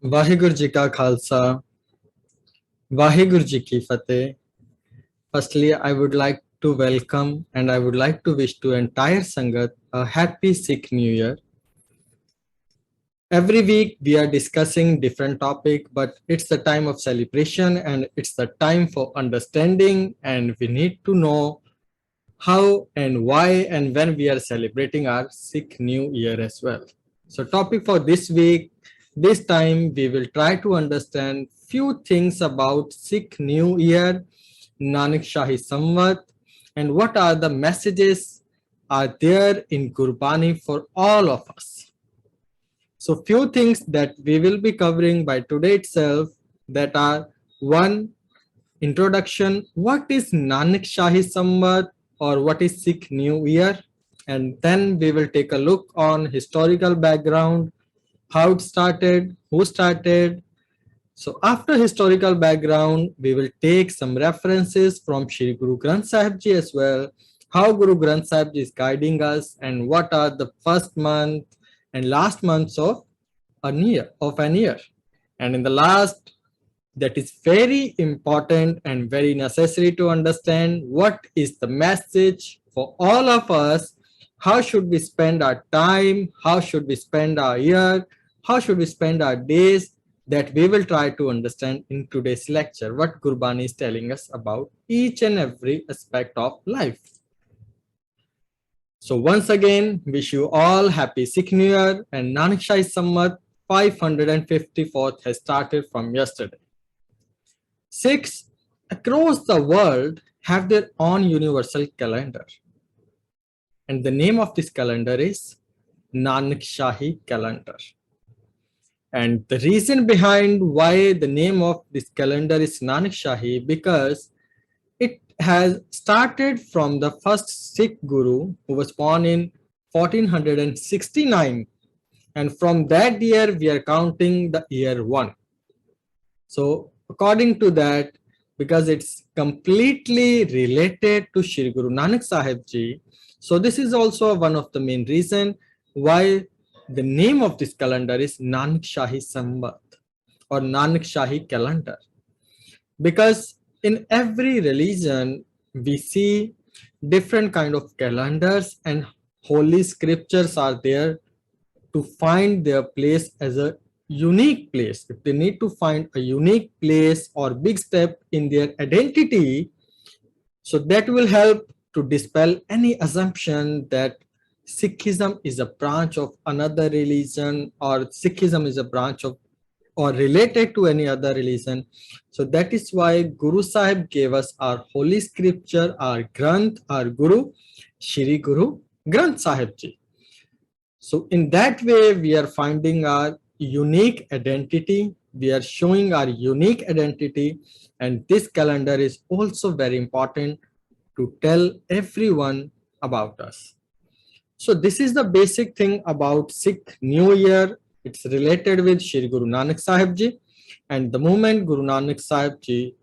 वाहिगुरु जी का खालसा, वाहिगुरु जी की फतेह. Firstly, I would like to welcome and I would like to wish to entire Sangat a happy Sikh New Year. Every week we are discussing different topic, but it's the time of celebration and it's the time for understanding, and we need to know how and why and when we are celebrating our Sikh New Year as well. So topic for this week, this time we will try to understand few things about Sikh New Year, Nanak Shahi Samvat, and what are the messages are there in Gurbani for all of us. So few things that we will be covering by today itself, that are: one, introduction, what is Nanak Shahi Samvat or what is Sikh New Year, and then we will take a look on historical background, how it started, who started. So after historical background, we will take some references from Shri Guru Granth Sahib Ji as well, how Guru Granth Sahib Ji is guiding us, and what are the first month and last months of an year. And in the last, that is very important and very necessary to understand what is the message for all of us. How should we spend our time? How should we spend our year? How should we spend our days? That we will try to understand in today's lecture, what Gurbani is telling us about each and every aspect of life. So once again, wish you all happy Sikh New Year, and Nanak Shahi Samvat 554th has started from yesterday. Sikhs across the world have their own universal calendar, and the name of this calendar is Nanak Shahi calendar. And the reason behind why the name of this calendar is Nanak Shahi, because it has started from the first Sikh Guru, who was born in 1469, and from that year we are counting the year 1. So according to that, because it's completely related to Shri Guru Nanak Sahib Ji, so this is also one of the main reason why the name of this calendar is Nanak Shahi Samvat or Nanak Shahi calendar. Because in every religion we see different kind of calendars, and holy scriptures are there to find their place as a unique place. If they need to find a unique place or big step in their identity, so that will help to dispel any assumption that Sikhism is a branch of another religion, or Sikhism is a branch of or related to any other religion. So that is why Guru Sahib gave us our holy scripture, our Granth, our Guru, Shri Guru Granth Sahib Ji. So in that way, we are finding our unique identity. We are showing our unique identity. And this calendar is also very important to tell everyone about us. So this is the basic thing about Sikh New Year. It's related with Shri Guru Nanak Sahib Ji. And the moment Guru Nanak Sahib Ji,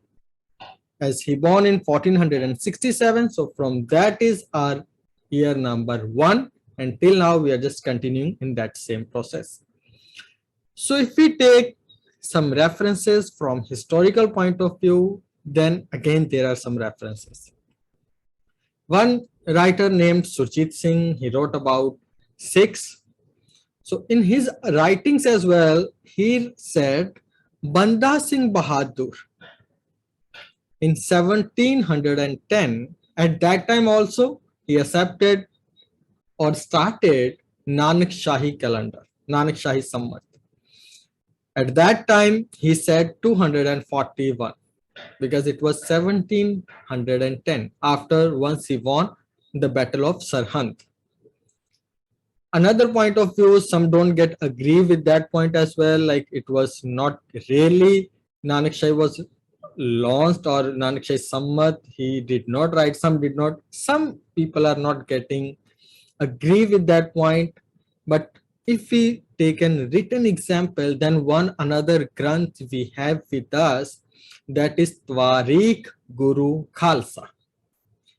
as he born in 1467, so from that is our year number 1. And till now, we are just continuing in that same process. So if we take some references from historical point of view, then again, there are some references. One writer named Surjit Singh, he wrote about Sikhs. So in his writings as well, he said, Banda Singh Bahadur in 1710, at that time also, he accepted or started Nanak Shahi calendar, Nanak Shahi Samvat. At that time, he said 241 because it was 1710 after once he won the Battle of Sarhand. Another point of view, some don't get agree with that point as well, like it was not really Nanak Shahi was launched or Nanak Shahi Samvat, he did not write, some did not, some people are not getting agree with that point. But if we take a written example, then one another Granth we have with us, that is Twarik Guru Khalsa,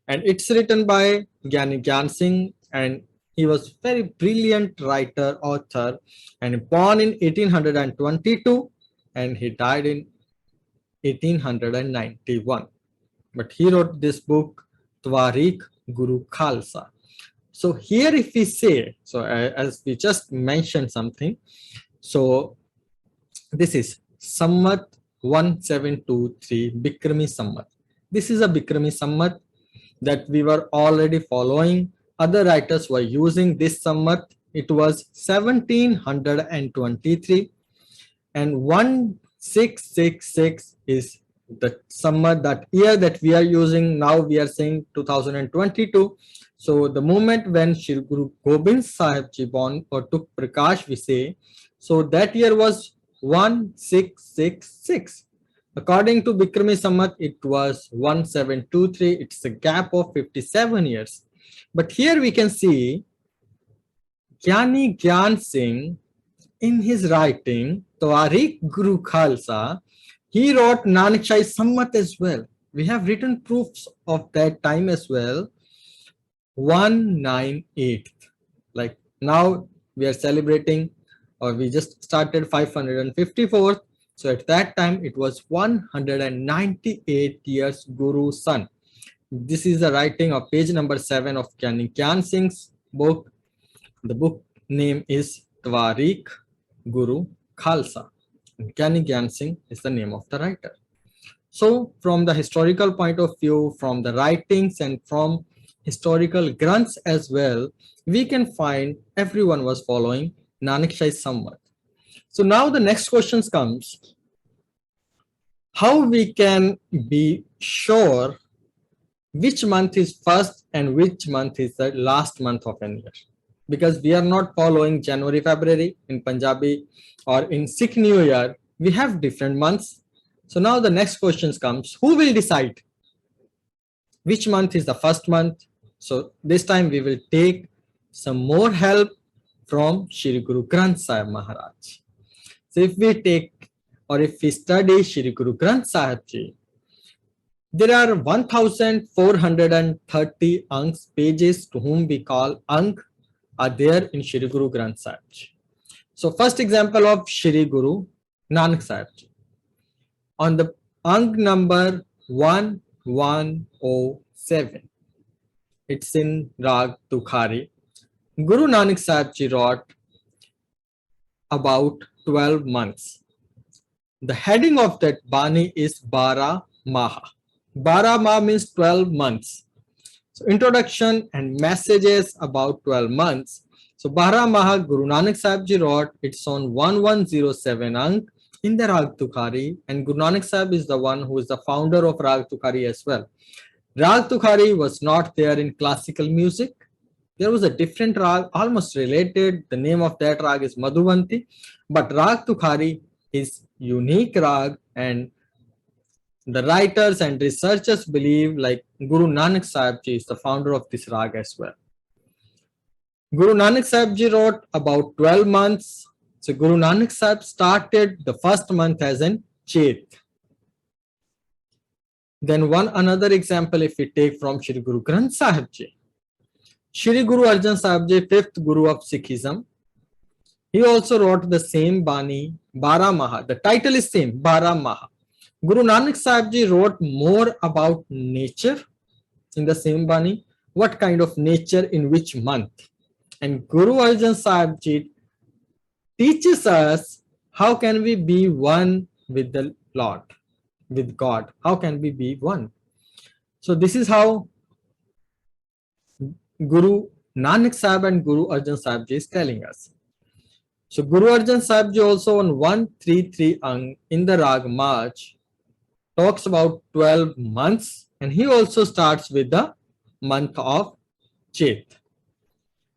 and it's written by Gyan Singh, and He was very brilliant writer, author, and born in 1822 and he died in 1891. But he wrote this book, Twarik Guru Khalsa. So here if we say, so as we just mentioned something, so this is Sammat 1723 Bikrami Sammat. This is a Bikrami Sammat that we were already following. Other writers were using this Sammat. It was 1723 and 1666 is the Sammat, that year that we are using. Now we are saying 2022. So the moment when Shri Guru Gobind Sahib Ji born or took Prakash, we say, so that year was 1666. According to Bikrami Sammat, it was 1723. It's a gap of 57 years. But here we can see Gyani Gyan Singh in his writing, Twarik Guru Khalsa, he wrote Nanak Shahi Sammat as well. We have written proofs of that time as well. 198. Like now we are celebrating, or we just started 554th. So at that time it was 198 years Guru Son. This is the writing of page number 7 of Gyani Gyan Singh's book. The book name is Twarik Guru Khalsa. Gyani Gyan Singh is the name of the writer. So from the historical point of view, from the writings and from historical Granths as well, we can find everyone was following Nanak Shahi Samvat. So now the next question comes, how we can be sure which month is first and which month is the last month of an year? Because we are not following January, February in Punjabi or in Sikh New Year, we have different months. So now the next question comes, who will decide which month is the first month? So this time we will take some more help from Shri Guru Granth Sahib Maharaj. So if we take or if we study Shri Guru Granth Sahib Ji, there are 1430 anks, pages to whom we call ank, are there in Shri Guru Granth Sahib Ji. So first example of Shri Guru Nanak Sahib Ji. On the ank number 1107, it's in Rag Tukhari. Guru Nanak Sahib Ji wrote about 12 months. The heading of that Bani is Bara Maha. Bara Maha means 12 months. So introduction and messages about 12 months. So Bara Maha Guru Nanak Sahib Ji wrote, it's on 1107 Ank in the Rag Tukhari, and Guru Nanak Sahib is the one who is the founder of Rag Tukhari as well. Rag Tukhari was not there in classical music. There was a different rag, almost related. The name of that rag is Madhuvanti, but Rag Tukhari is unique rag, and the writers and researchers believe like Guru Nanak Sahib Ji is the founder of this rag as well. Guru Nanak Sahib Ji wrote about 12 months. So Guru Nanak Sahib started the first month as in Chet. Then one another example if we take from Shri Guru Granth Sahib Ji. Shri Guru Arjan Sahib Ji, 5th Guru of Sikhism. He also wrote the same Bani, Bara Maha. The title is same, Bara Maha. Guru Nanak Sahib Ji wrote more about nature in the same Bani. What kind of nature in which month? And Guru Arjan Sahib Ji teaches us how can we be one with the Lord, with God. How can we be one? So this is how Guru Nanak Sahib and Guru Arjan Sahib Ji is telling us. So Guru Arjan Sahib Ji also on 133 Ang in the Rag March talks about 12 months, and he also starts with the month of Chet.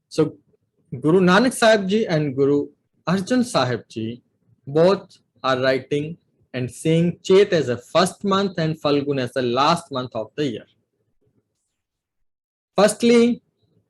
So Guru Nanak Sahib Ji and Guru Arjan Sahib Ji both are writing and saying Chet as a first month and Falgun as the last month of the year. Firstly,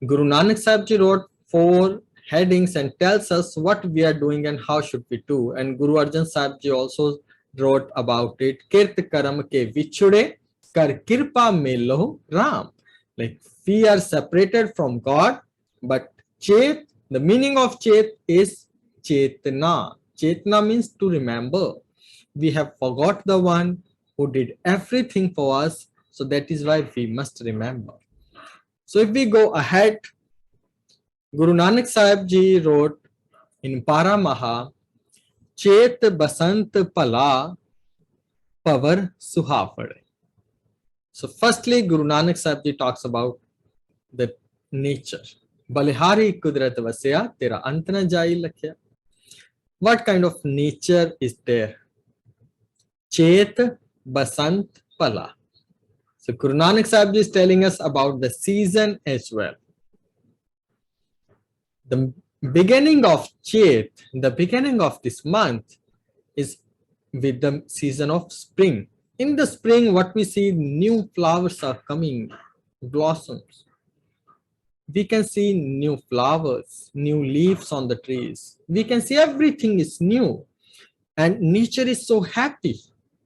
Guru Nanak Sahib Ji wrote 4 headings and tells us what we are doing and how should we do. And Guru Arjan Sahib Ji also wrote about it. Kirt karam ke vichude kar kirpa melo Ram. Like we are separated from God, but Chet, the meaning of Chet is Chetna. Chetna means to remember. We have forgot the one who did everything for us, so that is why we must remember. So if we go ahead, Guru Nanak Sahib Ji wrote in Paramaha, Chet Basant Pala Pavar Suhafade. So firstly, Guru Nanak Sahib Ji talks about the nature. Balihari Kudrat Vasya, Tera Antna Jai Lakhya. What kind of nature is there? Chet Basant Pala. So Guru Nanak Sahib Ji is telling us about the season as well. The beginning of Chet, the beginning of this month is with the season of spring. In the spring, what we see, new flowers are coming, blossoms. We can see new flowers, new leaves on the trees. We can see everything is new. And nature is so happy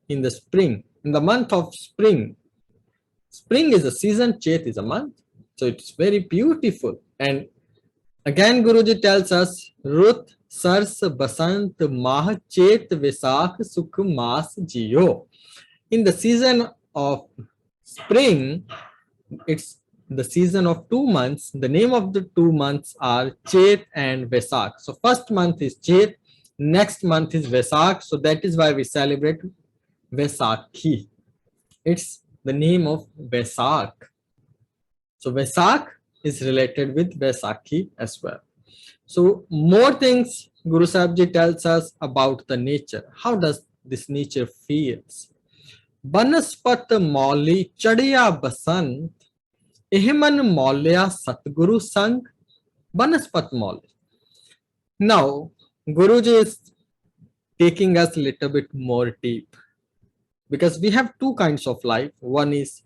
in the spring, in the month of spring. Spring is a season, Chet is a month. So it's very beautiful. And again, Guruji tells us, Rut, Sars, Basant, Mah, Chet, Vesakh, Sukh, Mas, Jiyo. In the season of spring, it's the season of 2 months. The name of the 2 months are Chet and Vesakh. So first month is Chet, next month is Vesakh. So that is why we celebrate Vesakhi. It's the name of Vesakh. So Vesakh is related with Vesakhi as well. So more things Guru Sahib Ji tells us about the nature. How does this nature feels? Banaspat Mauli Chadiya Basant Ehman Maulya Satguru Sang Banaspat Mauli. Now, Guruji is taking us a little bit more deep because we have two kinds of life. One is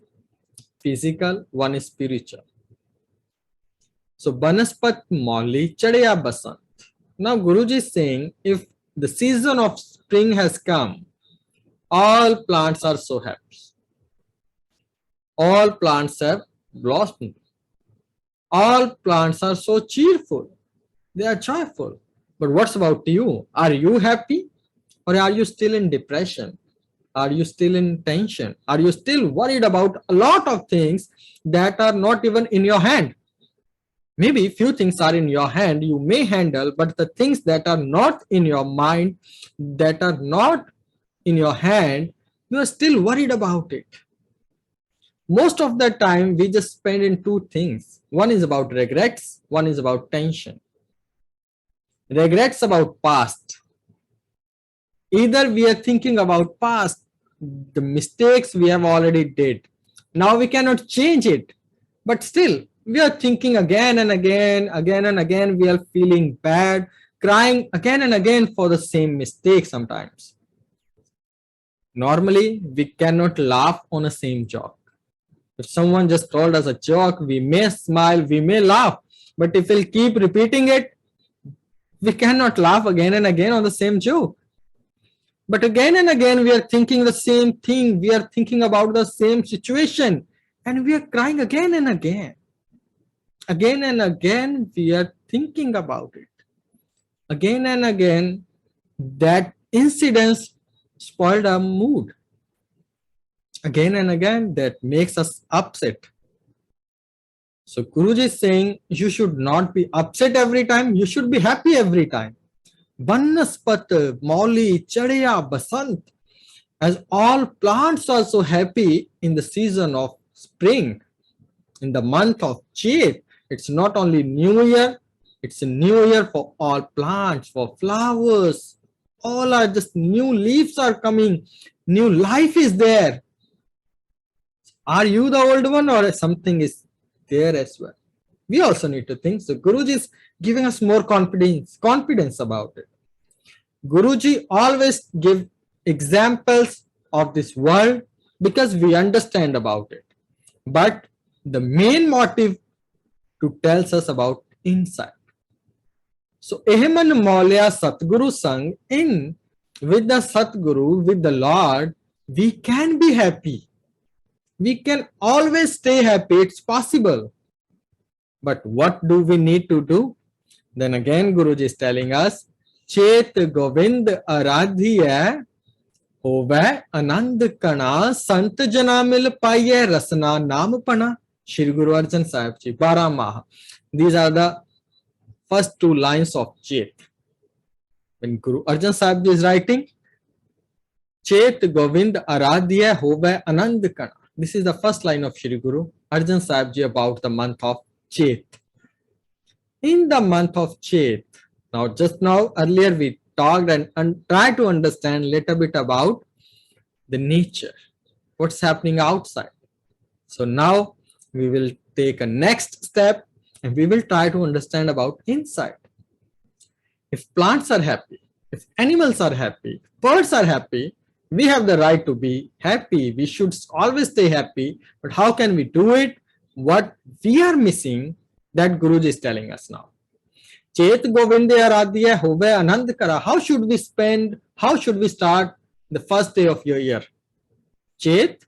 physical, one is spiritual. So, Banaspat Mauli Chadiya Basant. Now, Guruji is saying if the season of spring has come, all plants are so happy. All plants have blossomed. All plants are so cheerful. They are joyful. But what's about you? Are you happy? Or are you still in depression? Are you still in tension? Are you still worried about a lot of things that are not even in your hand? Maybe few things are in your hand, you may handle, but the things that are not in your mind, that are not in your hand, you are still worried about it. Most of the time, we just spend in two things. One is about regrets, one is about tension. Regrets about past. Either we are thinking about past, the mistakes we have already did. Now we cannot change it, but still we are thinking again and again, we are feeling bad, crying again and again for the same mistake sometimes. Normally, we cannot laugh on the same joke. If someone just told us a joke, we may smile, we may laugh, but if we'll keep repeating it, we cannot laugh again and again on the same joke. But again and again, we are thinking the same thing. We are thinking about the same situation and we are crying again and again. Again and again, we are thinking about it. Again and again, that incident spoiled our mood. Again and again, that makes us upset. So Guruji is saying, you should not be upset every time. You should be happy every time. Banaspat, Mauli, Chadiya, Basant. As all plants are so happy in the season of spring, in the month of Chet, it's not only New Year, it's a new year for all plants, for flowers. All are just new leaves are coming. New life is there. Are you the old one or something is there as well? We also need to think. So Guruji is giving us more confidence about it. Guruji always give examples of this world because we understand about it. But the main motive to tell us about inside. So Ehman Maulya Satguru Sang, in with the Satguru, with the Lord, we can be happy. We can always stay happy. It's possible. But what do we need to do? Then again, Guruji is telling us, Chet Govind Aradhya Hove Anand Kana Sant Jana Mil Paye Rasna Nam Pana. Shri Guru Arjan Sahib Ji, 12 Maha. These are the first two lines of Chet. When Guru Arjan Sahib Ji is writing, Chet Govind Aradhya Hove Anand Kana. This is the first line of Shri Guru Arjan Sahib Ji about the month of Chet. In the month of Chet, just now earlier we talked and tried to understand a little bit about the nature, what's happening outside. So now we will take a next step and we will try to understand about inside. If plants are happy, if animals are happy, birds are happy, we have the right to be happy. We should always stay happy. But how can we do it? What we are missing, that Guruji is telling us now. Chet Govinde Aradhya Hove Anand Kara. How should we spend? How should we start the first day of your year? Chet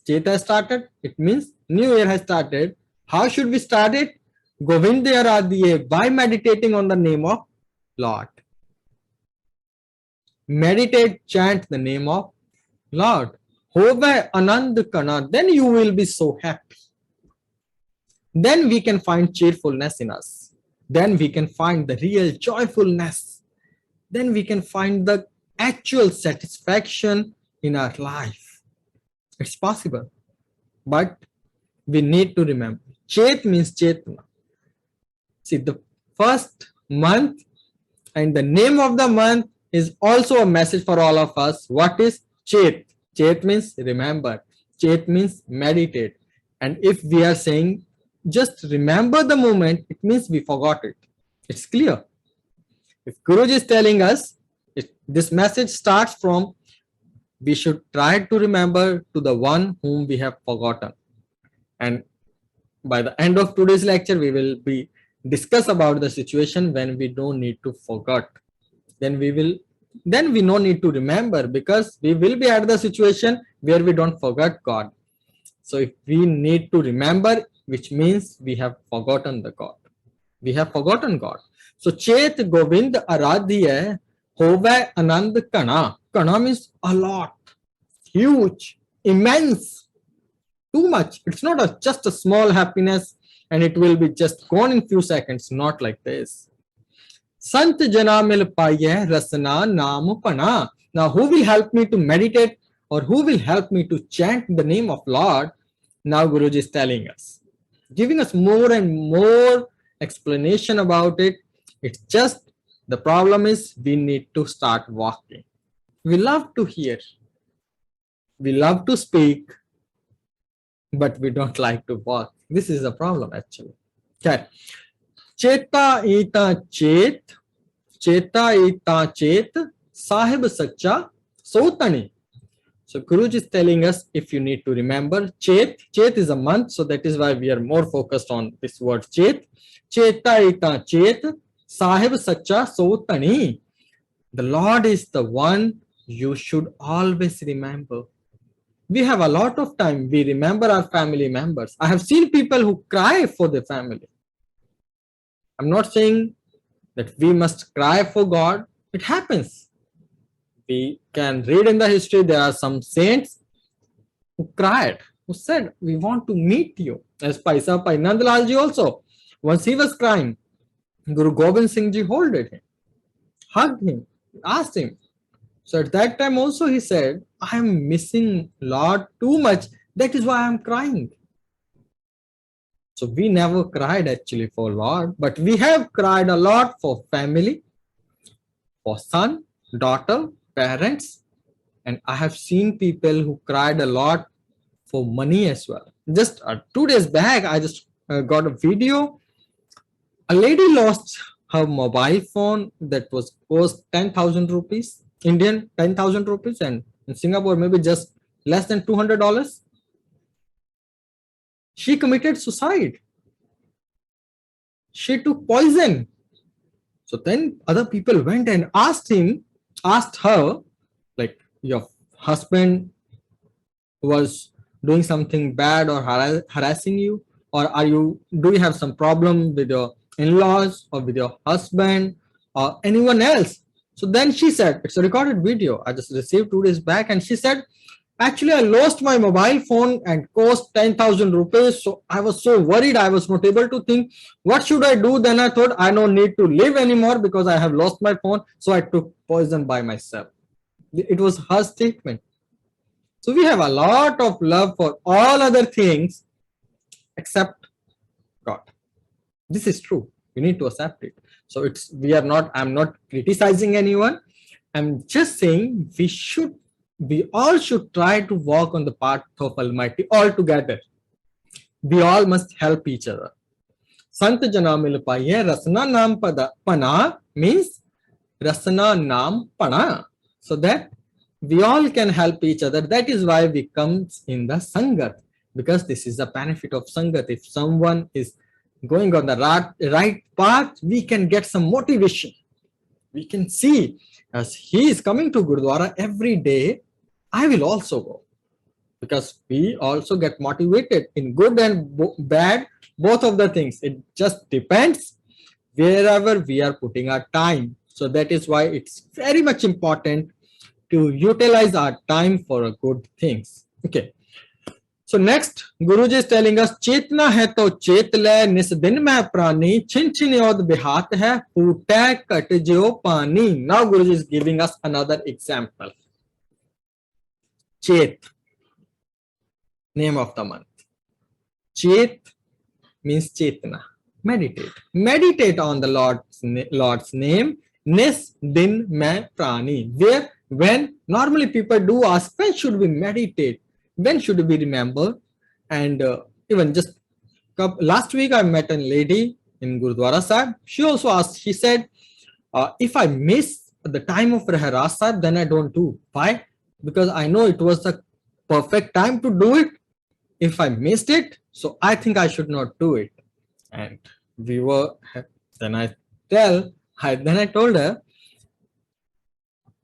has started. It means new year has started. How should we start it? Govinde Aradhya, by meditating on the name of Lord. Meditate, chant the name of Lord. Hove Anand Kana. Then you will be so happy. Then we can find cheerfulness in us. Then we can find the real joyfulness. Then we can find the actual satisfaction in our life. It's possible. But we need to remember. Chet means Chetna. See, the first month and the name of the month is also a message for all of us. What is Chet? Chet means remember. Chet means meditate. And if we are saying just remember the moment, it means we forgot it. It's clear. If Guruji is telling us, this message starts from, we should try to remember to the one whom we have forgotten. And by the end of today's lecture, we will be discuss about the situation when we don't need to forget. Then we no need to remember, because we will be at the situation where we don't forget God. So if we need to remember, which means we have forgotten the God. We have forgotten God. So Chet Govind Aradhya Hove Anand Kana. Kana means a lot, huge, immense, too much. It's not just a small happiness and it will be just gone in few seconds. Not like this. Sant Jana Mil Paye Rasana Nam Pana. Now who will help me to meditate, or who will help me to chant the name of Lord? Now Guruji is telling us, giving us more and more explanation about it. It's just the problem is we need to start walking. We love to hear, we love to speak, but we don't like to walk. This is the problem actually. Okay. Cheta ita chet, Sahib sacha sotani. So Guruji is telling us, if you need to remember, Chet is a month, so that is why we are more focused on this word Chet. Cheta ita Chet, Sahib sacha sotani. The Lord is the one you should always remember. We have a lot of time. We remember our family members. I have seen people who cry for their family. I'm not saying that we must cry for God. It happens. We can read in the history, there are some saints who cried, who said, we want to meet you. As Paisa Pai Nandlal ji also. Once he was crying, Guru Gobind Singh ji holded him, hugged him, asked him. So at that time also he said, I am missing Lord too much. That is why I am crying. So we never cried actually for Lord, but we have cried a lot for family, for son, daughter, parents. And I have seen people who cried a lot for money as well. Just 2 days back, I just got a video. A lady lost her mobile phone that was cost 10,000 rupees, Indian 10,000 rupees, and in Singapore maybe just less than $200. She committed suicide. She took poison. So then other people went and asked her, like, your husband was doing something bad or harassing you, or do you have some problem with your in-laws or with your husband or anyone else? So then she said, it's a recorded video I just received 2 days back, and she said, actually, I lost my mobile phone and cost 10,000 rupees. So I was so worried. I was not able to think, what should I do? Then I thought I don't need to live anymore because I have lost my phone. So I took poison by myself. It was her statement. So we have a lot of love for all other things except God. This is true. We need to accept it. So I'm not criticizing anyone. I'm just saying we all should try to walk on the path of Almighty all together. We all must help each other. Sant jana mil paiye rasna naam pana means rasna naam pana. So that we all can help each other. That is why we come in the Sangat, because this is the benefit of Sangat. If someone is going on the right path, we can get some motivation. We can see, as he is coming to Gurdwara every day, I will also go, because we also get motivated in good and bad, both of the things. It just depends wherever we are putting our time. So that is why it's very much important to utilize our time for good things. Okay. So next, Guruji is telling us, Chetna hai to chetle, nis din mein prani, chin chin yod bihat hai, pute kat jo pani. Now Guruji is giving us another example. Chet, name of the month. Chet means Chetna. Meditate. Meditate on the Lord's name. Nis din mein prani. When normally people do ask, when should we meditate? When should we remember? And even just last week, I met a lady in Gurdwara Sahib. She also asked, she said, if I miss the time of Rahras Sahib, then I don't do. Why? Because I know it was the perfect time to do it. If I missed it, so I think I should not do it. And then I told her,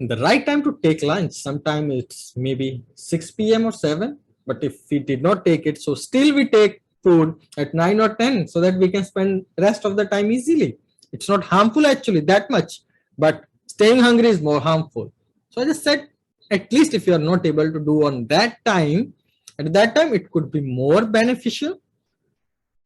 the right time to take lunch, sometime it's maybe 6 p.m. or 7, but if we did not take it, so still we take food at 9 or 10 so that we can spend rest of the time easily. It's not harmful actually that much, but staying hungry is more harmful. So I just said, at least if you are not able to do on that time, at that time it could be more beneficial,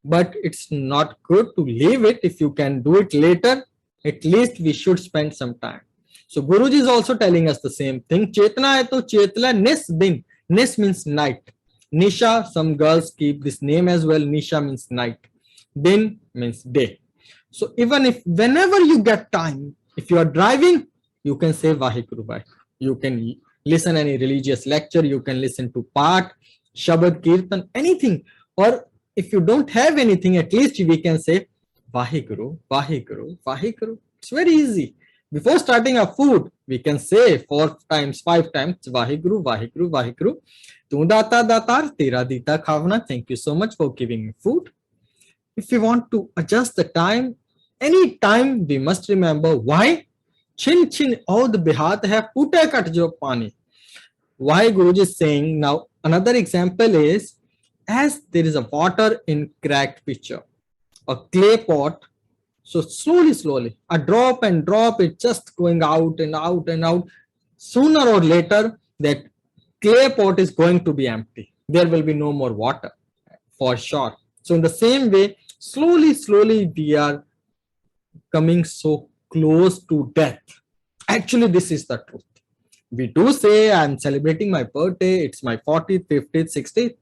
but it's not good to leave it. If you can do it later, at least we should spend some time. So Guruji is also telling us the same thing. Chetna hai to chetla nis din. Nis means night. Nisha, some girls keep this name as well. Nisha means night. Din means day. So whenever you get time, if you are driving, you can say Vaheguru Bhai. You can listen any religious lecture. You can listen to Path, Shabad, Kirtan, anything. Or if you don't have anything, at least we can say Vaheguru, Vaheguru, Vaheguru. It's very easy. Before starting our food, we can say 4 times, 5 times, Vaheguru, Vaheguru, Vaheguru. Tu data datar, tera dita khavna. Thank you so much for giving me food. If we want to adjust the time, any time we must remember why. Chin chin aud bihat hai, pute kat jo pani. Why Guruji is saying, now another example is, as there is a water in cracked pitcher, a clay pot. So slowly, a drop and drop, it's just going out and out and out. Sooner or later, that clay pot is going to be empty. There will be no more water for sure. So in the same way, slowly, we are coming so close to death. Actually, this is the truth. We do say, I'm celebrating my birthday, it's my 40th, 50th, 60th.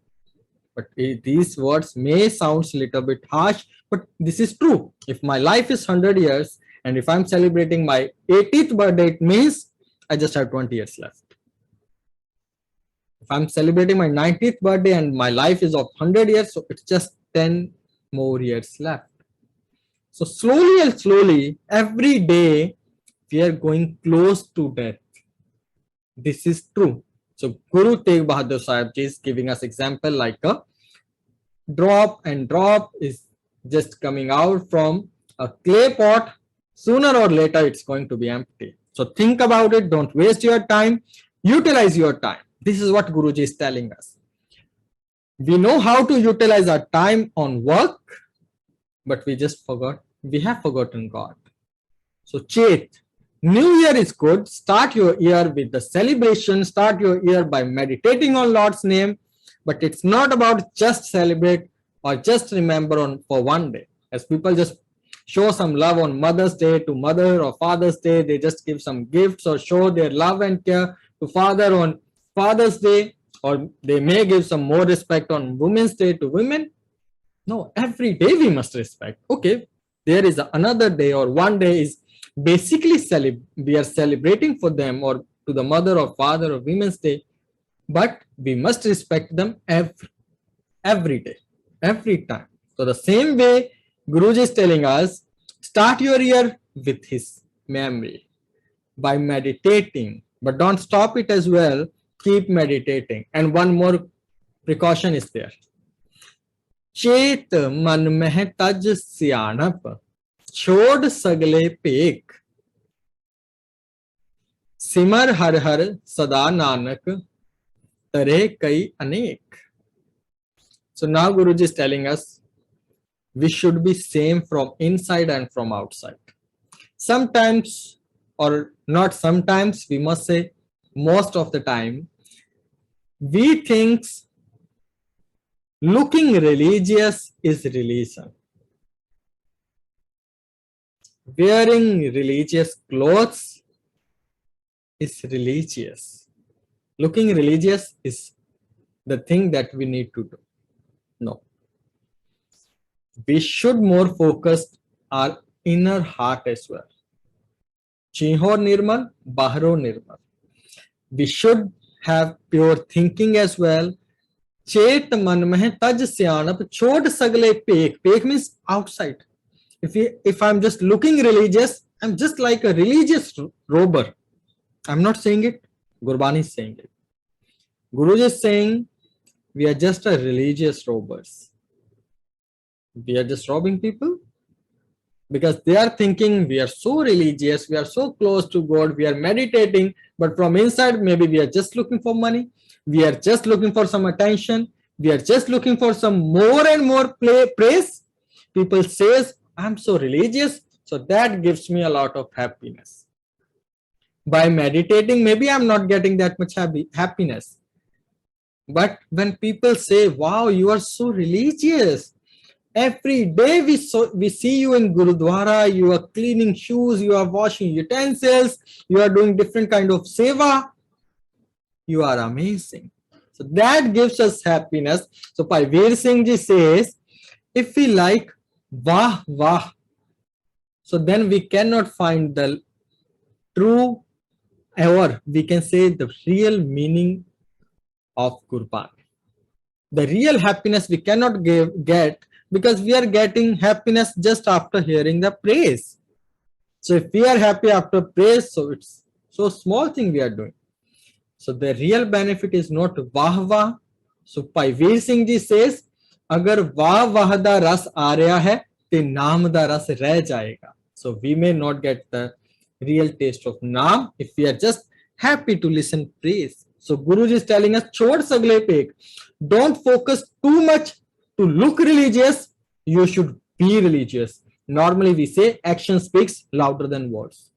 But these words may sound a little bit harsh, but this is true. If my life is 100 years, and if I'm celebrating my 80th birthday, it means I just have 20 years left. If I'm celebrating my 90th birthday and my life is of 100 years, so it's just 10 more years left. So slowly, every day, we are going close to death. This is true. So Guru Tegh Bahadur Sahib Ji is giving us example like a drop and drop is just coming out from a clay pot. Sooner or later, it's going to be empty. So think about it. Don't waste your time. Utilize your time. This is what Guruji is telling us. We know how to utilize our time on work, but we just forgot. We have forgotten God. So Chet, New Year is good. Start your year with the celebration. Start your year by meditating on Lord's name. But it's not about just celebrate or just remember on for one day. As people just show some love on Mother's Day to mother or Father's Day, they just give some gifts or show their love and care to father on Father's Day, or they may give some more respect on Women's Day to women. No, every day we must respect. Okay, there is another day or one day is basically we are celebrating for them or to the mother or father or Women's Day, but we must respect them every day, every time. So the same way Guruji is telling us, start your year with his memory by meditating, but don't stop it as well. Keep meditating. And one more precaution is there. चेत मन में तज सियाणप छोड़ सगले pack सिमर हर हर सदा नानक तरे कई अनेक. So now Guruji is telling us we should be same from inside and from outside. Sometimes, or not sometimes, we must say most of the time, we think looking religious is religion. Wearing religious clothes is religious. Looking religious is the thing that we need to do. No. We should more focus our inner heart as well. Chiho nirmal, bahro nirmal. We should have pure thinking as well. Chet man meh taj syanap chod sagle pek. Pek means outside. If I'm just looking religious, I'm just like a religious robber. I'm not saying it. Gurbani is saying it. Guruji is saying we are just a religious robbers. We are just robbing people because they are thinking we are so religious, we are so close to God, we are meditating, but from inside maybe we are just looking for money, we are just looking for some attention, we are just looking for some more and more praise. People says I'm so religious, so that gives me a lot of happiness. By meditating, maybe I'm not getting that much happiness. But when people say, wow, you are so religious, every day we see you in Gurdwara, you are cleaning shoes, you are washing utensils, you are doing different kind of seva, you are amazing. So that gives us happiness. So Bhai Veer Singh ji says, if we like wah wah, so then we cannot find the true, or we can say the real meaning of Gurbani. The real happiness we cannot get because we are getting happiness just after hearing the praise. So if we are happy after praise, so it's so small thing we are doing. So the real benefit is not wah wah. So Bhai Veer Singh ji says, agar wah wah da ras aa raha hai, te naam da ras reh jayega. So we may not get the real taste of naam if we are just happy to listen praise. So Guruji is telling us, chod sagle pek. Don't focus too much to look religious. You should be religious. Normally we say action speaks louder than words.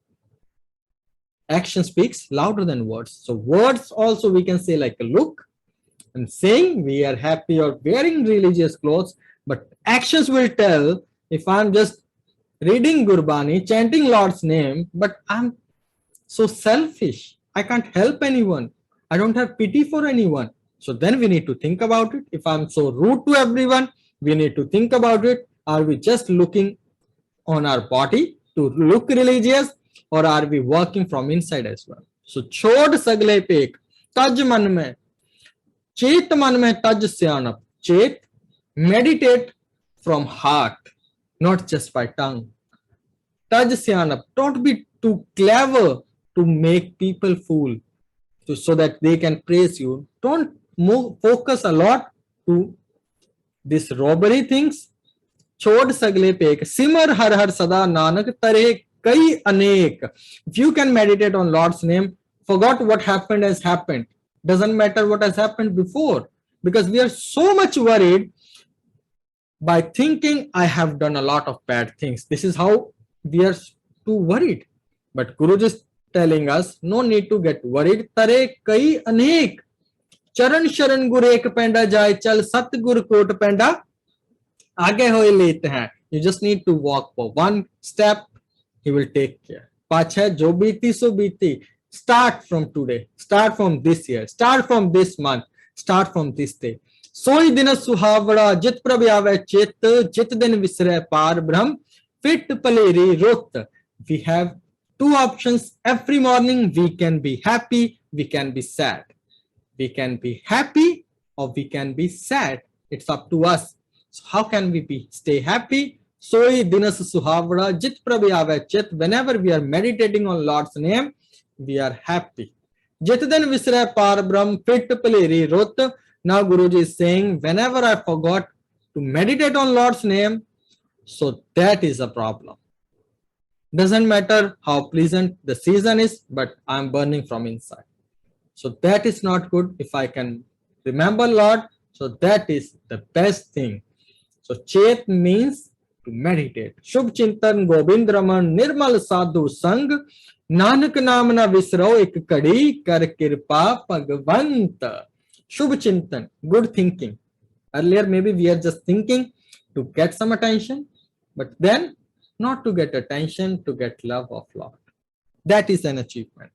Action speaks louder than words. So words also we can say like a look and saying we are happy or wearing religious clothes, but actions will tell if I'm just reading Gurbani, chanting Lord's name, but I'm so selfish. I can't help anyone. I don't have pity for anyone. So then we need to think about it. If I'm so rude to everyone, we need to think about it. Are we just looking on our body to look religious, or are we working from inside as well? So chod sagle pek, taj man mein, chet man mein taj syanap. Chet, meditate from heart, not just by tongue. Taj syanap, don't be too clever to make people fool, so that they can praise you. Don't focus a lot to this robbery things. Chod sagle pek, simar har har sada nanak tare kai anek. If you can meditate on Lord's name, forgot what happened has happened. Doesn't matter what has happened before. because we are so much worried by thinking I have done a lot of bad things. This is how we are too worried. But Guruji is telling us no need to get worried. Tare kai anek charan sharan gur ek penda jai chal sat gur kot penda aage hoye lete hain. You just need to walk for one step. He will take care. Pacha jo beeti so beeti. Start from today. Start from this year. Start from this month. Start from this day. सोई दिन सुहावड़ा जित प्रभ आवे चित जित दिन विसरे पार ब्रह्म fit Paleri रुत. We have two options every morning. We can be happy, we can be sad. We can be happy or we can be sad. It's up to us. So how can we stay happy? Soi dinas suhavra jit prabhi ave chit. Whenever we are meditating on Lord's name, we are happy. Jit din visre par brahm fit paleri rut. Now Guruji is saying, whenever I forgot to meditate on Lord's name, so that is a problem. Doesn't matter how pleasant the season is, but I'm burning from inside. So that is not good. If I can remember Lord, so that is the best thing. So Chet means to meditate. Shubh Chintan Gobind Raman Nirmal Sadhu Sang Nanak Namana Visro Ik Kadi Kar Kirpa Bhagavant. Shubh Chintan, good thinking. Earlier maybe we are just thinking to get some attention, but then not to get attention, to get love of Lord. That is an achievement.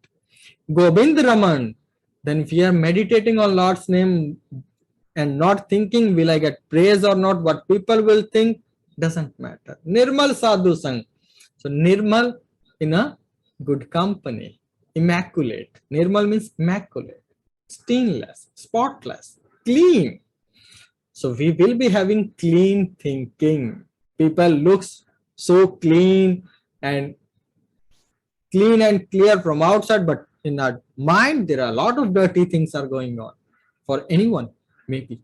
Gobind Raman, then we are meditating on Lord's name and not thinking will I get praise or not, what people will think, doesn't matter. Nirmal Sadhu Sang. So Nirmal in a good company. Immaculate. Nirmal means immaculate, stainless, spotless, clean. So we will be having clean thinking. People looks so clean and clear from outside, but in our mind there are a lot of dirty things are going on for anyone maybe.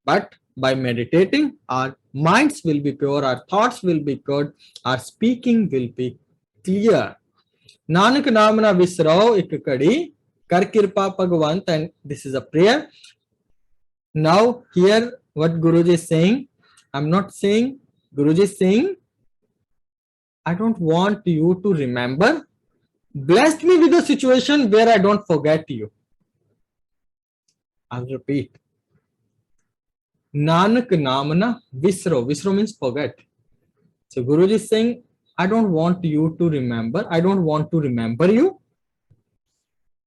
But by meditating, our minds will be pure, our thoughts will be good, our speaking will be clear. Nanak namana visrao ik kadi kar kirpa bhagavant. And this is a prayer. Now here what Guruji is saying, I'm not saying, Guruji is saying, I don't want you to remember. Bless me with a situation where I don't forget you. I'll repeat. Nanak namana visro. Visro means forget. So Guruji is saying, I don't want you to remember. I don't want to remember you.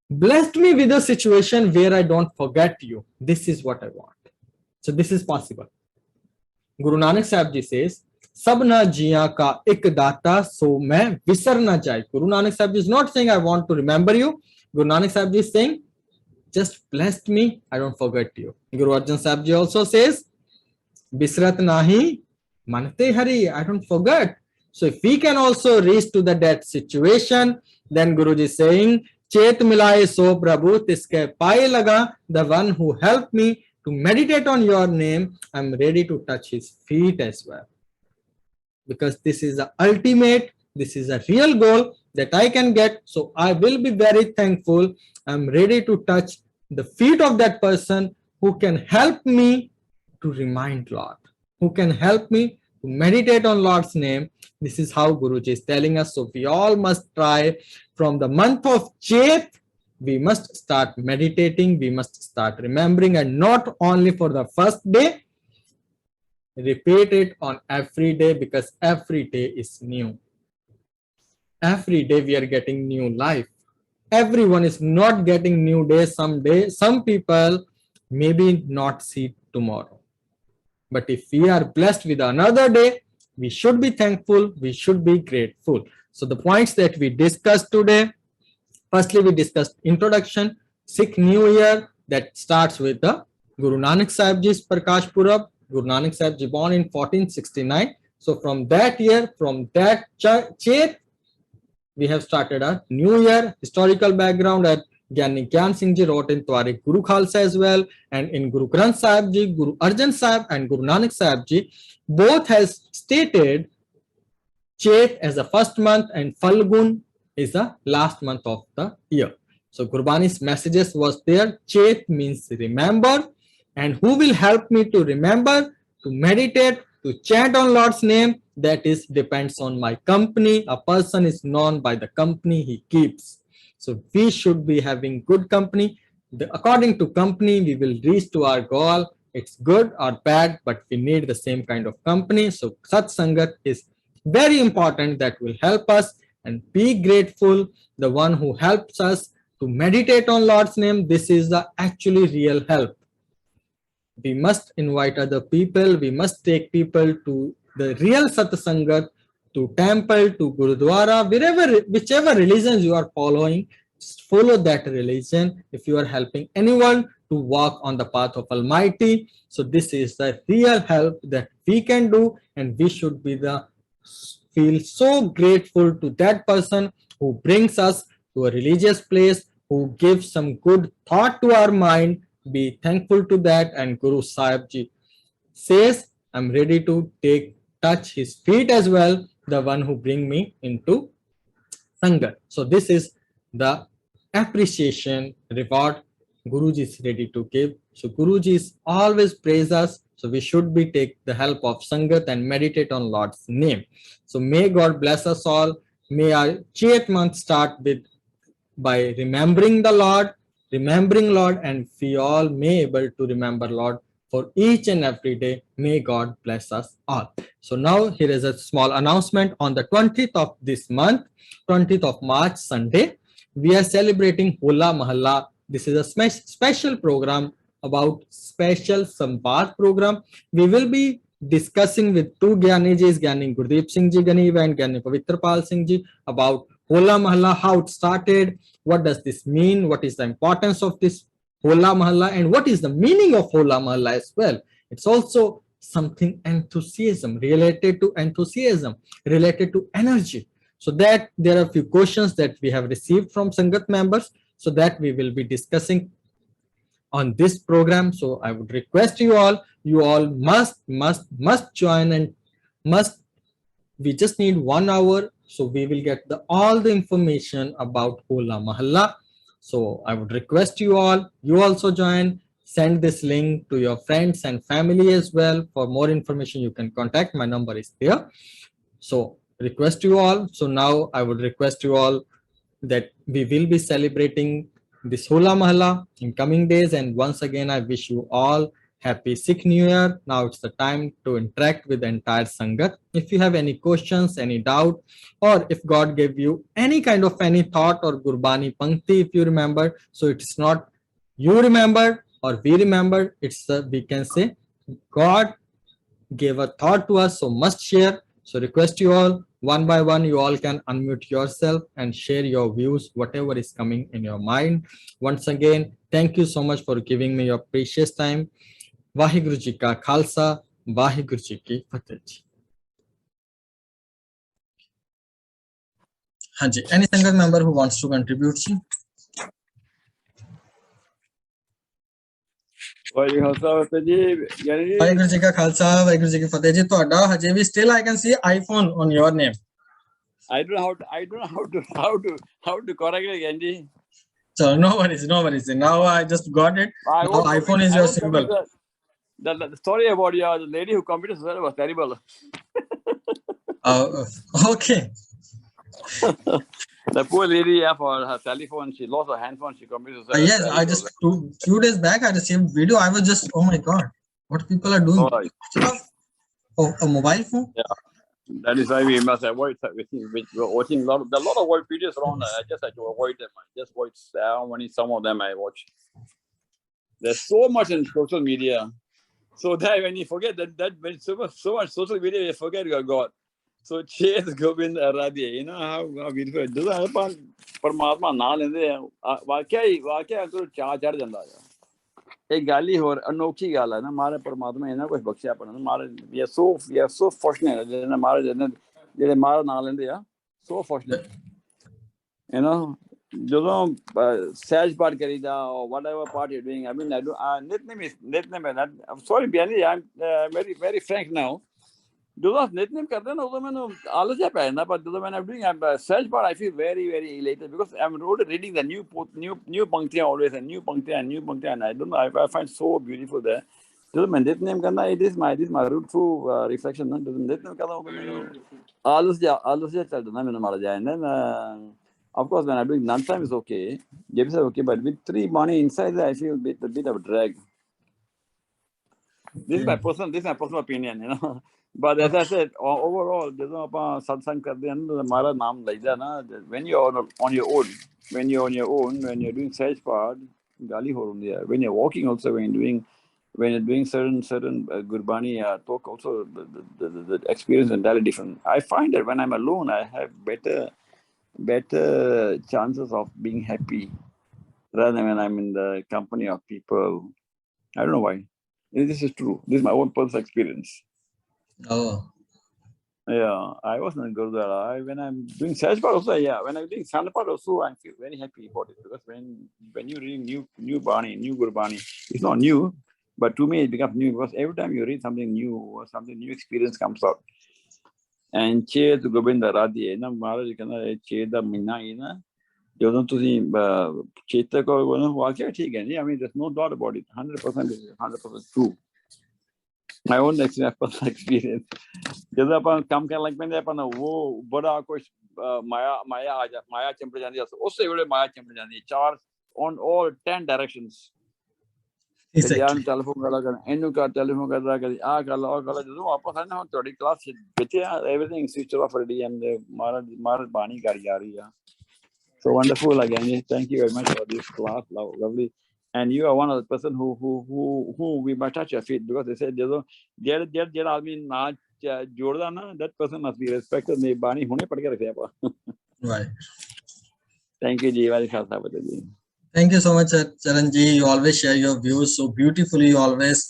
Blessed me with a situation where I don't forget you. This is what I want. So this is possible. Guru Nanak Sahib Ji says, Sabna jiya ka ek data so main visar na jai. Guru Nanak Sahib Ji is not saying I want to remember you. Guru Nanak Sahib Ji is saying, just blessed me, I don't forget you. Guru Arjan Sahib Ji also says, Bisrat nahi mante hari, I don't forget. So if we can also reach to that situation, then Guruji is saying, Chet milaye so Prabhu tiske paye laga, the one who helped me to meditate on your name, I'm ready to touch his feet as well. Because this is the ultimate, this is a real goal that I can get. So I will be very thankful. I'm ready to touch the feet of that person who can help me to remind Lord, who can help me to meditate on Lord's name. This is how Guruji is telling us. So we all must try from the month of Chet. We must start meditating. We must start remembering, and not only for the first day. Repeat it on every day, because every day is new. Every day we are getting new life. Everyone is not getting new day. Some people maybe not see tomorrow. But if we are blessed with another day, we should be thankful, we should be grateful. So the points that we discussed today, firstly we discussed introduction, Sikh New Year that starts with the Guru Nanak Sahib Ji's Prakash Purab. Guru Nanak Sahib Ji born in 1469. So from that year, from that Chet, we have started a new year. Historical background at Gyani Gyan Singh Ji wrote in Twarik Guru Khalsa as well, and in Guru Granth Sahib Ji, Guru Arjan Sahib and Guru Nanak Sahib Ji both has stated Chet as the first month and Falgun is the last month of the year. So Gurbani's messages was there. Chet means remember, And who will help me to remember, to meditate, to chant on Lord's name? That is depends on my company. A person is known by the company he keeps. So we should be having good company. According to company, we will reach to our goal. It's good or bad, but we need the same kind of company. So Satsangat is very important, that will help us, and be grateful the one who helps us to meditate on Lord's name. This is the actually real help. We must invite other people. We must take people to the real Satsangat, to temple, to Gurdwara, wherever, whichever religions you are following, just follow that religion if you are helping anyone to walk on the path of Almighty. So this is the real help that we can do, and we should be feel so grateful to that person who brings us to a religious place, who gives some good thought to our mind. Be thankful to that. And Guru Sahib Ji says, I'm ready to touch his feet as well, the one who bring me into Sangat. So this is the appreciation, reward Guruji is ready to give. So Guruji is always praise us. So we should be take the help of Sangat and meditate on Lord's name. So may God bless us all. May our Chet month start by remembering the Lord, and we all may able to remember Lord for each and every day. May God bless us all. So now here is a small announcement. On the 20th of this month, 20th of March, Sunday, we are celebrating Hola Mahalla. This is a special program about special Samvad program. We will be discussing with two Gyanijis, Gyani Gurdeep Singh Ji Ganiva and Gyani Pavitrapal Singh Ji, about Hola Mahalla, how it started, what does this mean, what is the importance of this Hola Mahalla, and what is the meaning of Hola Mahalla as well. It's also something enthusiasm, related to energy. So that there are a few questions that we have received from Sangat members, so that we will be discussing on this program. So I would request you all must join, and we just need 1 hour. So we will get all the information about Hola Mahalla. So I would request you also join, send this link to your friends and family as well. For more information, you can contact, my number is there. So request you all. So now I would request you all that we will be celebrating this Hola Mahalla in coming days. And once again, I wish you all Happy Sikh New Year. Now it's the time to interact with the entire Sangat. If you have any questions, any doubt, or if God gave you any kind of any thought or Gurbani Pankti, if you remember, so it's not you remembered or we remembered, it's we can say God gave a thought to us, so must share. So request you all, one by one, you all can unmute yourself and share your views, whatever is coming in your mind. Once again, thank you so much for giving me your precious time. Vaheguru Ji Ka Khalsa, Vaheguru Ji Ki Fateh. Hanji, any Sangat member who wants to contribute? Vaheguru Ji Ka Khalsa, Vaheguru Ji Ki Fateh Ji. Toda haje vi still I can see iPhone on your name. I don't know how to correct it, Genji. So no worries. Now I just got it. Now iPhone is your symbol. The story about the lady who committed suicide was terrible. Okay. The poor lady, for her telephone, she lost her handphone, she committed suicide. Yes, I just few days back I received video. I was just, oh my God, what people are doing? Oh, a mobile phone? Yeah. That is why we must avoid watching a lot of videos around. I just have to avoid them. I just avoid only some of them I watch. There's so much in social media. So that when you forget that when so much social media, you forget your God. So chase Govind Aradhya. You know how beautiful it is. Paramatma naal lende वाकया तो चार चढ़ जाता है. एक गाली हो अनोखी गाल है ना हमारे परमात्मा ने ना कुछ बख्शिया पर हमारे we are so fortunate जिन्हें हमारे जिन्हें हमारा नाम लेंदे या so fortunate. You know, जो सहज पाठ करीदा or whatever part you're doing. I mean, I'm sorry, Biani, I'm very frank now. ਜਦੋਂ ਨਿਤਨੇਮ ਕਰਦੇ ਨਾ ਉਦੋਂ ਮੈਨੂੰ ਆਲਸ ਜਿਹਾ ਪੈ ਜਾਂਦਾ, ਪਰ ਜਦੋਂ when I'm doing search bar, I feel very very elated because I'm reading the new ਪੰਕਤੀਆਂ always, and new ਪੰਕਤੀਆਂ, and I don't know, I find so beautiful there. ਜਦੋਂ ਮੈਂ ਨਿਤਨੇਮ ਕਰਨਾ, it is my root through reflection ਨਾ, ਜਦੋਂ ਨਿਤਨੇਮ ਕਰਦਾ ਮੈਨੂੰ ਆਲਸ ਜਿਹਾ ਚੱਲ ਜਾਂਦਾ ਮੈਨੂੰ ਮਾੜਾ ਜਿਹਾ, and then of course when I'm doing none time is okay, James is okay, but with 3 Bani inside I feel a bit of a drag. This is my personal opinion, you know. But as I said, overall, ਜਦੋਂ ਆਪਾਂ satsang ਕਰਦੇ ਹਾਂ ਨਾ, ਹਮਾਰਾ ਨਾਮ ਲਈਦਾ ਨਾ, when you're on your own, when you're doing search part, gali ho ਹੁੰਦੀ ਹੈ. When you're walking also, when you're doing certain Gurbani talk also, the experience is entirely different. I find that when I'm alone, I have better chances of being happy rather than when I'm in the company of people. I don't know why. This is true. This is my own personal experience. Oh. Yeah, I was in Gurdwara. When I'm doing search part also, yeah. When I'm doing Sand part also, I feel very happy about it, because when you're reading new Bani, new Gurbani, it's not new, but to me it becomes new because every time you read something new or something new experience comes out. And Che to Govinda Radhi, na Maharaj कहना है Che da महीना ही ना, ਜਦੋਂ ਤੁਸੀਂ ਚੇਤਕ ਹੋ ਵਾਕਿਆ ਠੀਕ ਹੈ ਜੀ, I mean there's no doubt about it, 100% true. My own experience. ਜਦੋਂ ਆਪਾਂ ਕੰਮ ਕਰਨ ਲੱਗ ਪੈਂਦੇ ਆਪਾਂ ਉਹ ਬੜਾ ਕੁਝ ਮਾਇਆ ਚਿੰਪੜ ਜਾਂਦੀ ਹੈ, ਉਸੇ ਵੇਲੇ ਮਾਇਆ ਚਿੰਪੜ ਜਾਂਦੀ ਹੈ, 4 on all 10 directions. ਯਾਰ ਟੈਲੀਫੋਨ ਕਰਦਾ, ਇਹਨੂੰ ਕਰ ਟੈਲੀਫੋਨ ਕਰਦਾ, ਕਦੀ ਆਹ ਕਰ ਲਾ, ਉਹ ਕਰ ਲਾ, ਜਦੋਂ ਆਪਾਂ ਸਾਰੇ ਹੁਣ ਤੁਹਾਡੀ ਕਲਾਸ ਵਿੱਚ everything switched off already, and ਮਹਾਰਾਜ ਬਾਣੀ ਕਰ ਜਾ ਰਹੀ ਆ. So wonderful again. Thank you very much for this class. Lovely. And you are one of the person who we must touch your feet, because they said ਜਿਹੜਾ ਆਦਮੀ ਨਾ ਜੋੜਦਾ ਨਾ, that person must be respected. ਨੇ ਬਾਣੀ ਹੁਣੇ ਪੜ੍ਹ ਕੇ ਰੱਖਿਆ ਆਪਾਂ. Right. Thank you ji. Very Khalsa ਫਤਿਹ ਜੀ. Thank you so much, Charan ji. You always share your views so beautifully. You always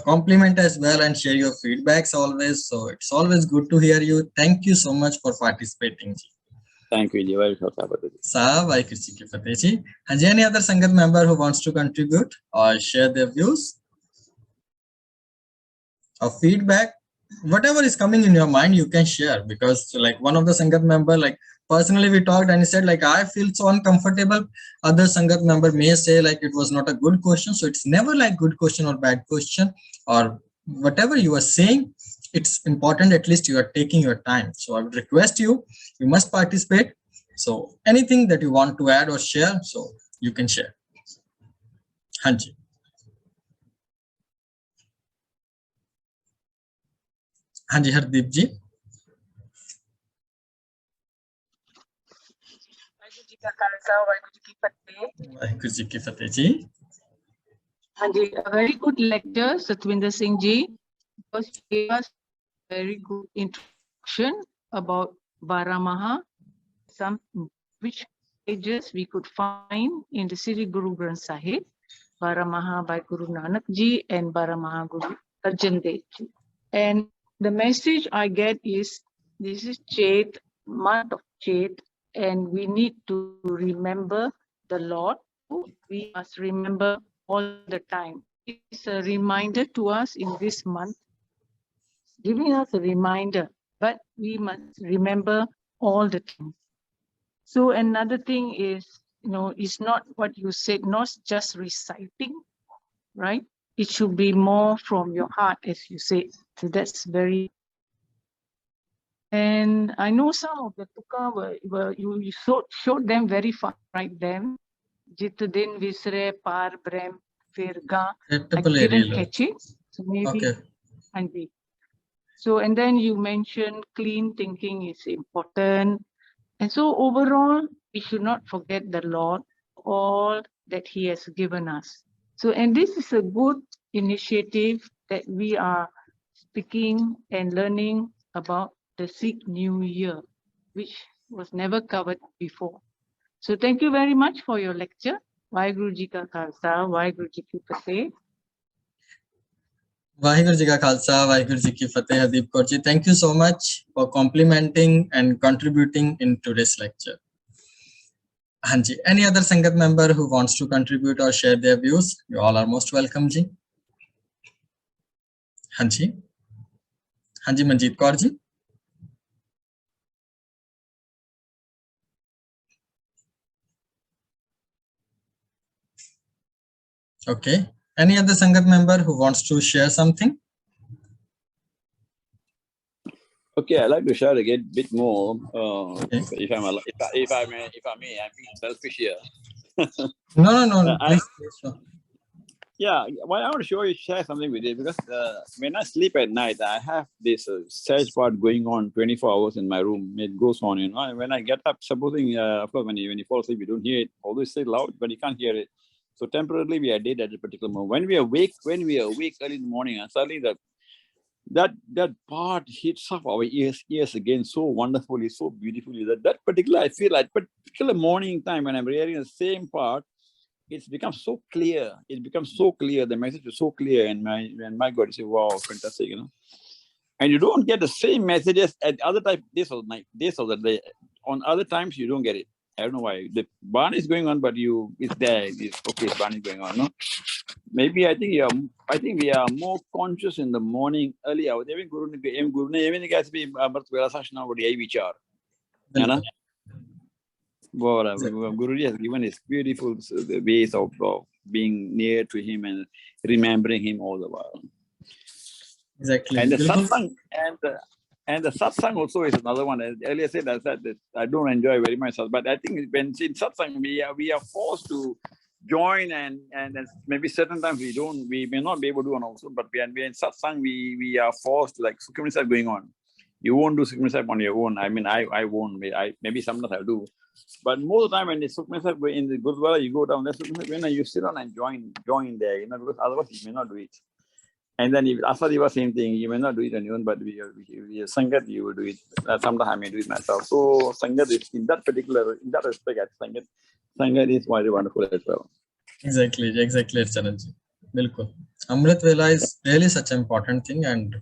compliment as well and share your feedbacks always. So it's always good to hear you. Thank you so much for participating ji. Thank you ji. Very Khalsa ਫਤਿਹ ਜੀ. Sahib, Waheguru ji ਕੀ ਫਤਿਹ ਜੀ. And any other Sangat member who wants to contribute or share their views or feedback, whatever is coming in your mind, you can share. Because like one of the Sangat member, like personally we talked and he said like, I feel so uncomfortable. Other Sangat member may say like it was not a good question. So it's never like good question or bad question, or whatever you are saying, it's important at least you are taking your time. So I would request you must participate. So anything that you want to add or share, so you can share. Hanji. Hanji Hardeep ji. Vaheguru ji ki fateh ji. Hanji, a very good lecture, Satvinder Singh ji, because he gave us very good introduction about Varamaha, which pages we could find in the Sri Guru Granth Sahib, Varamaha by Guru Nanak ji and Varamaha Guru Arjan Dev ji. And the message I get is, this is Chet, month of Chet, and we need to remember the Lord. We must remember all the time. It's a reminder to us in this month, giving us a reminder, but we must remember all the time. So another thing is, it's not what you said, not just reciting, right? It should be more from your heart, as you said. So that's very. And I know some of the tukka you showed them very far, right? Them. Jit din visre par brem firga. I didn't catch it. So maybe. Okay. So, and then you mentioned clean thinking is important. And so overall, we should not forget the Lord, all that He has given us. So, and this is a good initiative that we are speaking and learning about the Sikh New Year, which was never covered before. So thank you very much for your lecture. Vaheguru Ji Ka Khalsa, Vaheguru Ji Ki Fateh. Vaheguru Ji Ka Khalsa, Vaheguru Ji Ki Fateh. Hardeep Kaur ji, thank you so much for complimenting and contributing in today's lecture. Hanji, any other Sangat member who wants to contribute or share their views, you all are most welcome ji. Hanji. हाँ जी Manjeet Kaur ji. Okay. Any other Sangat member who wants to share something? Okay, I'd like to share again a bit more. Okay. If I may, I'm being selfish here. No. Please. Sure. Yeah, well, I want to share something with you because when I sleep at night, I have this search part going on 24 hours in my room. It goes on, and when I get up, supposing, of course, when you fall asleep, you don't hear it. Although it's still loud, but you can't hear it. So temporarily, we are dead at a particular moment. When we are awake early in the morning, and suddenly that part hits off our ears again so wonderfully, so beautifully. That particular, I feel like particular morning time when I'm hearing the same part, it's become so clear. It becomes so clear. The message is so clear, and my God, you say, wow, fantastic, And you don't get the same messages at other days of the day. On other times, you don't get it. I don't know why. The barn is going on, but it's there. It's okay. Barn is going on. No, maybe I think we are more conscious in the morning early hours. Even Guru guys be vichar. Guruji has given his beautiful ways of being near to him and remembering him all the while. Exactly. And the satsang and the satsang also is another one. As earlier said that I don't enjoy very much, but I think when in satsang we are forced to join and maybe certain times we may not be able to do one also, but when we're in satsang we are forced to, like Sukhmani Sahib going on. You won't do Sukhmani Sahib on your own. I mean, I won't. Maybe sometimes I'll do. But most of the time when the Sukhmani Sahib in the Gurdwara, you go down there, when you sit down and join there, because otherwise you may not do it. And then after the same thing, you may not do it on your own, but with Sangat, you will do it. Sometimes I may do it myself. So Sangat is in that respect, Sangat is very wonderful as well. Exactly, Charanji. Bilkul. Amrit Vela is really such an important thing, and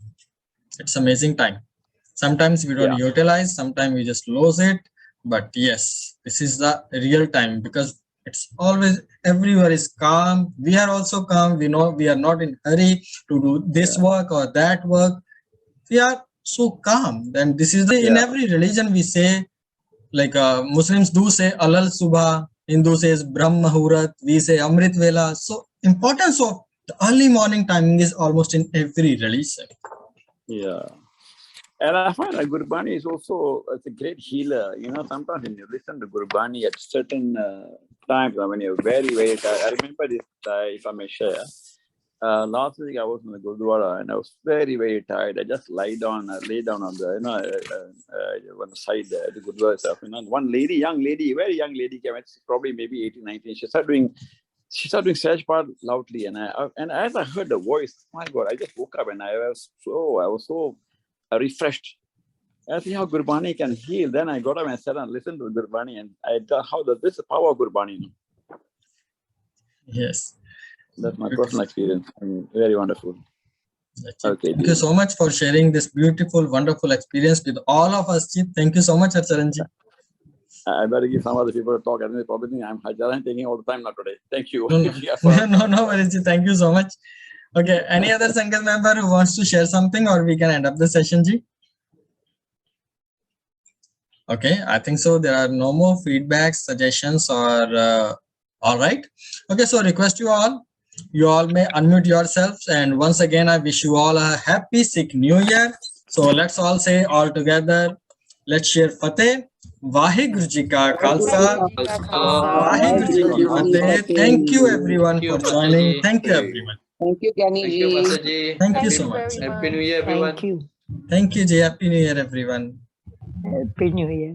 it's amazing time. Sometimes we don't utilize, sometimes we just lose it. But yes, this is the real time because it's always everywhere is calm. We are also calm. We know we are not in hurry to do this work or that work. We are so calm. And this is in every religion we say, like Muslims do say Alal Subha, Hindu says Brahm Muhurat, we say Amrit Vela. So importance of the early morning timing is almost in every religion. Yeah. And I find that Gurbani is also a great healer. Sometimes when you listen to Gurbani at certain times, when you're very, very tired. I remember this, if I may share. Last week I was in the Gurdwara and I was very, very tired. I just lay down on the, on the side there, the Gurdwara itself. One lady, very young lady came. It's probably maybe 18, 19. She started doing Sahaj part loudly, and as I heard the voice, my God, I just woke up and I was so refreshed. I see how Gurbani can heal. Then I got up and sat and listened to Gurbani, and I thought, how does this power of Gurbani? Yes. That's my personal experience. Very wonderful. Okay. Thank you so much for sharing this beautiful, wonderful experience with all of us. Thank you so much, Charanji. I better give some other people to talk. I probably think I'm taking all the time now today. Thank you. No worries. Thank you so much. Okay. Any other Sangat member who wants to share something, or we can end up the session, Ji? Okay. I think so. There are no more feedbacks, suggestions, or all right. Okay. So request you all may unmute yourselves. And once again, I wish you all a happy Sikh New Year. So let's all say all together. Let's share Fateh. Vaheguru Ji Ka Khalsa. Vaheguru Ji Ki Fateh. Thank you everyone for joining. Thank you everyone. Thank you, Gani. Thank you so much. Happy New Year, everyone. Thank you. Thank you, Ji. Happy New Year, everyone. Happy New Year.